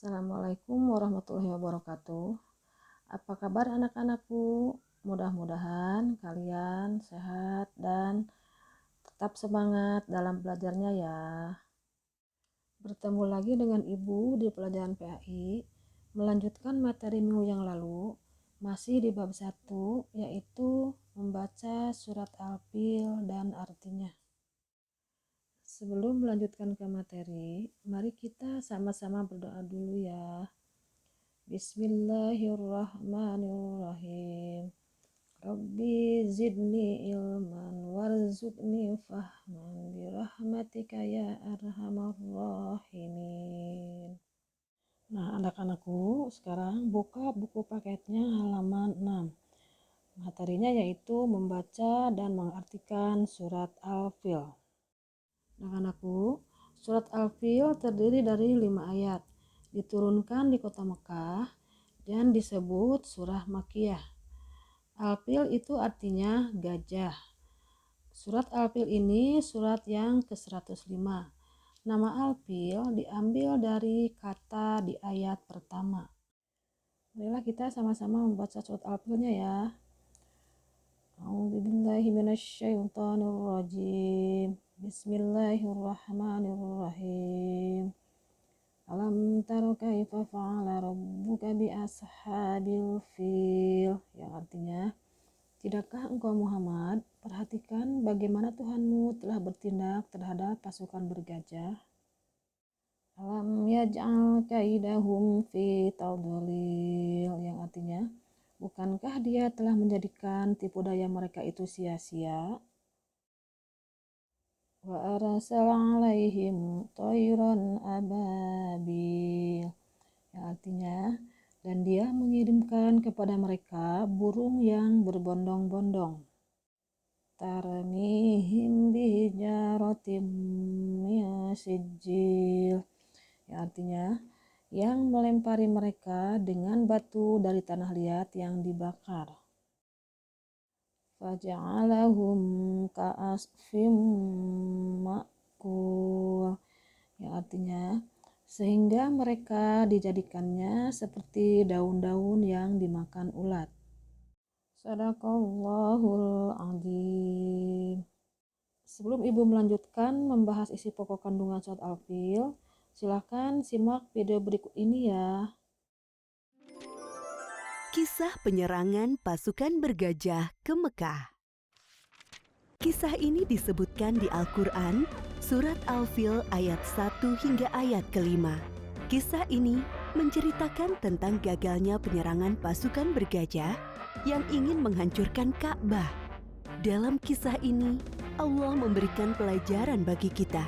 Assalamualaikum warahmatullahi wabarakatuh. Apa kabar anak-anakku? Mudah-mudahan kalian sehat dan tetap semangat dalam belajarnya ya. Bertemu lagi dengan Ibu di pelajaran PAI, melanjutkan materi minggu yang lalu, masih di bab 1, yaitu membaca surat Al-Fil dan artinya. Sebelum melanjutkan ke materi, mari kita sama-sama berdoa dulu ya. Bismillahirrahmanirrahim. Rabbi zidni ilman warzuqni fahman birahmatika ya arhamar rahimin. Nah, anak-anakku, sekarang buka buku paketnya halaman 6. Materinya yaitu membaca dan mengartikan surat Al-Fil. Anak-anakku, surat Al-Fil terdiri dari 5 ayat. Diturunkan di kota Mekah dan disebut surah Makkiyah. Al-Fil itu artinya gajah. Surat Al-Fil ini surat yang ke-105. Nama Al-Fil diambil dari kata di ayat pertama. Marilah kita sama-sama membaca surat Al-Filnya ya. A'udzubillahi minasyaitonirrajim. Bismillahirrahmanirrahim. Alam taro kaifa fa'ala rabbuka bi ashabil fil, yang artinya, tidakkah engkau Muhammad perhatikan bagaimana Tuhanmu telah bertindak terhadap pasukan bergajah? Alam yaj'al kaidahum fi tadlil, yang artinya, bukankah dia telah menjadikan tipu daya mereka itu sia-sia? Wa arsala alaihim tayran ababil, yang artinya, dan dia mengirimkan kepada mereka burung yang berbondong-bondong. Tarmihim bihijaratim min sijil, yang artinya, yang melempari mereka dengan batu dari tanah liat yang dibakar. Faja'alahum ka'asfim ma'kul, yang artinya, sehingga mereka dijadikannya seperti daun-daun yang dimakan ulat. Shadaqallahul adzim. Sebelum Ibu melanjutkan membahas isi pokok kandungan surat Al-Fil, silakan simak video berikut ini ya. Kisah penyerangan pasukan bergajah ke Mekah. Kisah ini disebutkan di Al-Quran, surat Al-Fil ayat 1 hingga ayat ke-5. Kisah ini menceritakan tentang gagalnya penyerangan pasukan bergajah yang ingin menghancurkan Ka'bah. Dalam kisah ini, Allah memberikan pelajaran bagi kita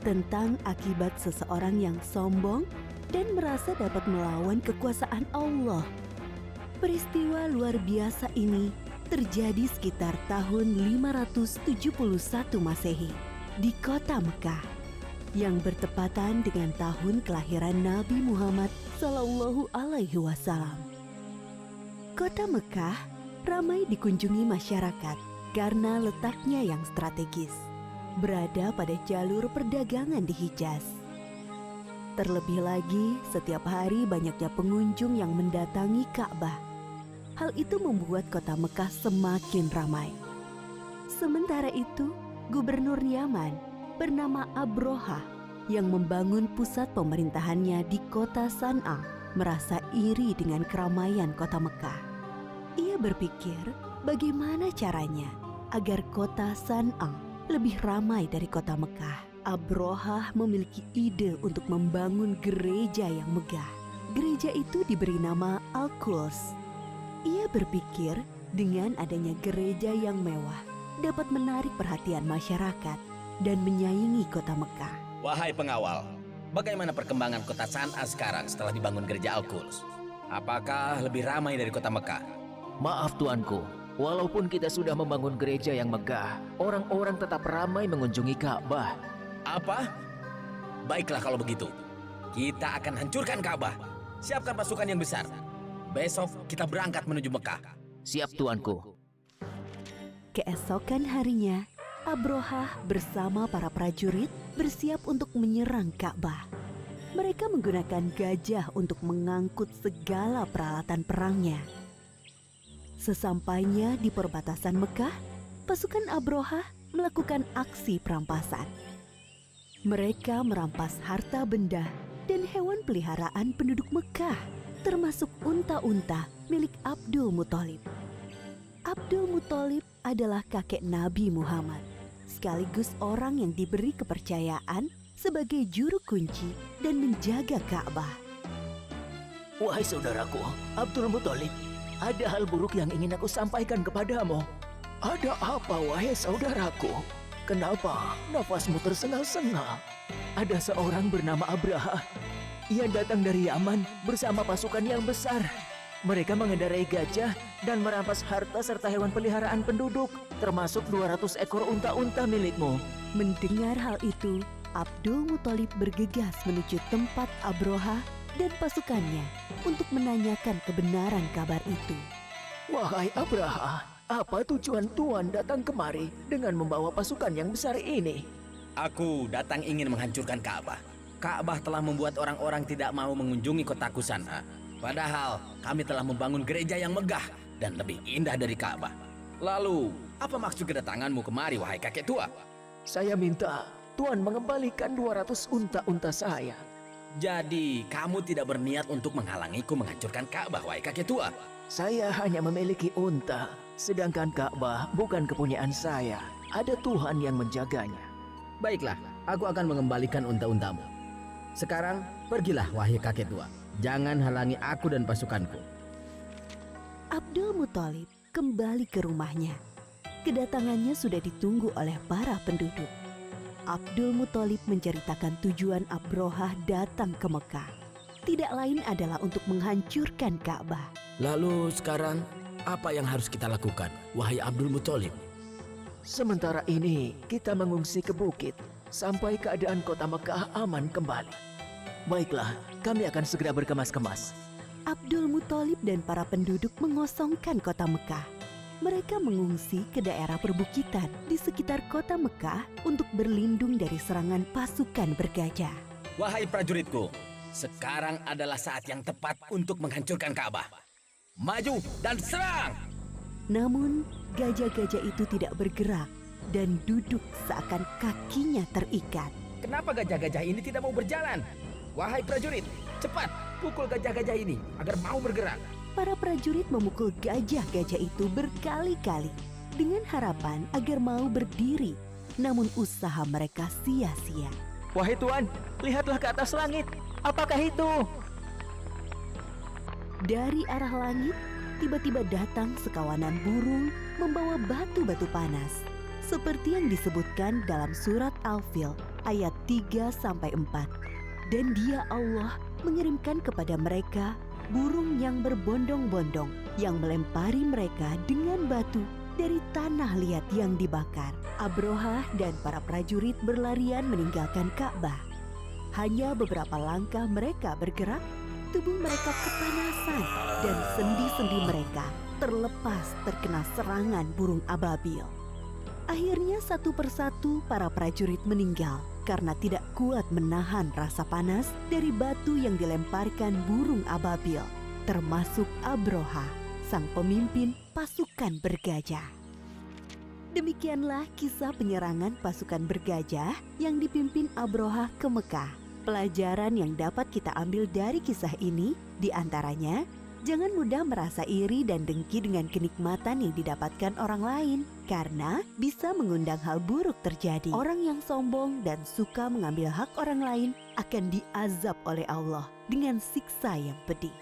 tentang akibat seseorang yang sombong dan merasa dapat melawan kekuasaan Allah. Peristiwa luar biasa ini terjadi sekitar tahun 571 Masehi di kota Mekah yang bertepatan dengan tahun kelahiran Nabi Muhammad Sallallahu Alaihi Wasallam. Kota Mekah ramai dikunjungi masyarakat karena letaknya yang strategis, berada pada jalur perdagangan di Hijaz. Terlebih lagi, setiap hari banyaknya pengunjung yang mendatangi Ka'bah. Hal itu membuat kota Mekah semakin ramai. Sementara itu, Gubernur Yaman bernama Abrohah yang membangun pusat pemerintahannya di kota San'a merasa iri dengan keramaian kota Mekah. Ia berpikir bagaimana caranya agar kota San'a lebih ramai dari kota Mekah. Abrohah memiliki ide untuk membangun gereja yang megah. Gereja itu diberi nama Al-Quds. Ia berpikir dengan adanya gereja yang mewah dapat menarik perhatian masyarakat dan menyaingi kota Mekah. Wahai pengawal, bagaimana perkembangan kota San'a sekarang setelah dibangun gereja Al-Quds? Apakah lebih ramai dari kota Mekah? Maaf tuanku, walaupun kita sudah membangun gereja yang megah, orang-orang tetap ramai mengunjungi Ka'bah. Apa? Baiklah kalau begitu, kita akan hancurkan Ka'bah. Siapkan pasukan yang besar. Besok kita berangkat menuju Mekah. Siap tuanku. Keesokan harinya, Abrohah bersama para prajurit bersiap untuk menyerang Ka'bah. Mereka menggunakan gajah untuk mengangkut segala peralatan perangnya. Sesampainya di perbatasan Mekah, pasukan Abrohah melakukan aksi perampasan. Mereka merampas harta benda dan hewan peliharaan penduduk Mekah, termasuk unta-unta milik Abdul Muthalib. Abdul Muthalib adalah kakek Nabi Muhammad, sekaligus orang yang diberi kepercayaan sebagai juru kunci dan menjaga Ka'bah. Wahai saudaraku, Abdul Muthalib, ada hal buruk yang ingin aku sampaikan kepadamu. Ada apa, wahai saudaraku? Kenapa nafasmu tersengal-sengal? Ada seorang bernama Abraha. Ia datang dari Yaman bersama pasukan yang besar. Mereka mengendarai gajah dan merampas harta serta hewan peliharaan penduduk, termasuk 200 ekor unta-unta milikmu. Mendengar hal itu, Abdul Muthalib bergegas menuju tempat Abrohah dan pasukannya untuk menanyakan kebenaran kabar itu. Wahai Abraha, apa tujuan Tuan datang kemari dengan membawa pasukan yang besar ini? Aku datang ingin menghancurkan Ka'bah. Ka'bah telah membuat orang-orang tidak mau mengunjungi kotaku sana. Padahal kami telah membangun gereja yang megah dan lebih indah dari Ka'bah. Lalu, apa maksud kedatanganmu kemari, wahai kakek tua? Saya minta Tuan mengembalikan 200 unta-unta saya. Jadi, kamu tidak berniat untuk menghalangiku menghancurkan Ka'bah, wahai kakek tua? Saya hanya memiliki unta, sedangkan Ka'bah bukan kepunyaan saya. Ada Tuhan yang menjaganya. Baiklah, aku akan mengembalikan unta-untamu. Sekarang, pergilah, wahai kakek tua. Jangan halangi aku dan pasukanku. Abdul Muthalib kembali ke rumahnya. Kedatangannya sudah ditunggu oleh para penduduk. Abdul Muthalib menceritakan tujuan Abrohah datang ke Mekah. Tidak lain adalah untuk menghancurkan Ka'bah. Lalu sekarang, apa yang harus kita lakukan, wahai Abdul Muthalib? Sementara ini, kita mengungsi ke bukit sampai keadaan kota Mekah aman kembali. Baiklah, kami akan segera berkemas-kemas. Abdul Muthalib dan para penduduk mengosongkan kota Mekah. Mereka mengungsi ke daerah perbukitan di sekitar kota Mekah untuk berlindung dari serangan pasukan bergajah. Wahai prajuritku, sekarang adalah saat yang tepat untuk menghancurkan Ka'bah. Maju dan serang! Namun, gajah-gajah itu tidak bergerak dan duduk seakan kakinya terikat. Kenapa gajah-gajah ini tidak mau berjalan? Wahai prajurit, cepat pukul gajah-gajah ini agar mau bergerak. Para prajurit memukul gajah-gajah itu berkali-kali dengan harapan agar mau berdiri. Namun usaha mereka sia-sia. Wahai Tuan, lihatlah ke atas langit. Apakah itu? Dari arah langit, tiba-tiba datang sekawanan burung membawa batu-batu panas. Seperti yang disebutkan dalam surat Al-Fil ayat 3-4. Dan Dia Allah mengirimkan kepada mereka burung yang berbondong-bondong yang melempari mereka dengan batu dari tanah liat yang dibakar. Abrohah dan para prajurit berlarian meninggalkan Ka'bah. Hanya beberapa langkah mereka bergerak, tubuh mereka kepanasan dan sendi-sendi mereka terlepas terkena serangan burung ababil. Akhirnya satu persatu para prajurit meninggal karena tidak kuat menahan rasa panas dari batu yang dilemparkan burung ababil, termasuk Abrohah, sang pemimpin pasukan bergajah. Demikianlah kisah penyerangan pasukan bergajah yang dipimpin Abrohah ke Mekah. Pelajaran yang dapat kita ambil dari kisah ini diantaranya, jangan mudah merasa iri dan dengki dengan kenikmatan yang didapatkan orang lain, karena bisa mengundang hal buruk terjadi. Orang yang sombong dan suka mengambil hak orang lain akan diazab oleh Allah dengan siksa yang pedih.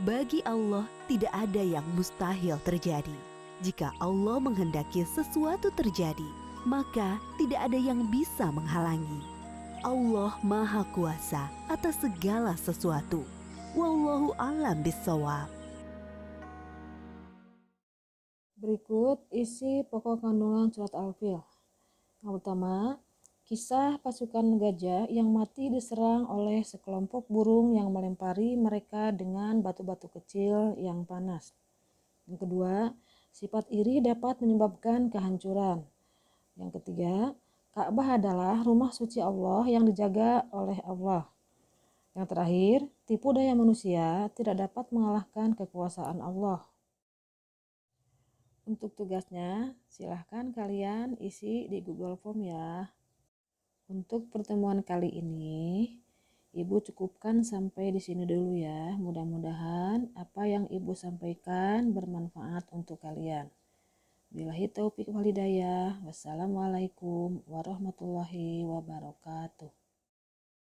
Bagi Allah tidak ada yang mustahil terjadi. Jika Allah menghendaki sesuatu terjadi, maka tidak ada yang bisa menghalangi. Allah Maha Kuasa atas segala sesuatu. Wallahu a'lam bishawab. Berikut isi pokok kandungan surat Al-Fil. Yang pertama, kisah pasukan gajah yang mati diserang oleh sekelompok burung yang melempari mereka dengan batu-batu kecil yang panas. Yang kedua, sifat iri dapat menyebabkan kehancuran. Yang ketiga, Ka'bah adalah rumah suci Allah yang dijaga oleh Allah. Yang terakhir, tipu daya manusia tidak dapat mengalahkan kekuasaan Allah. Untuk tugasnya, silahkan kalian isi di Google Form ya. Untuk pertemuan kali ini, Ibu cukupkan sampai di sini dulu ya. Mudah-mudahan apa yang Ibu sampaikan bermanfaat untuk kalian. Billahi taufik wal hidayah. Wassalamualaikum warahmatullahi wabarakatuh.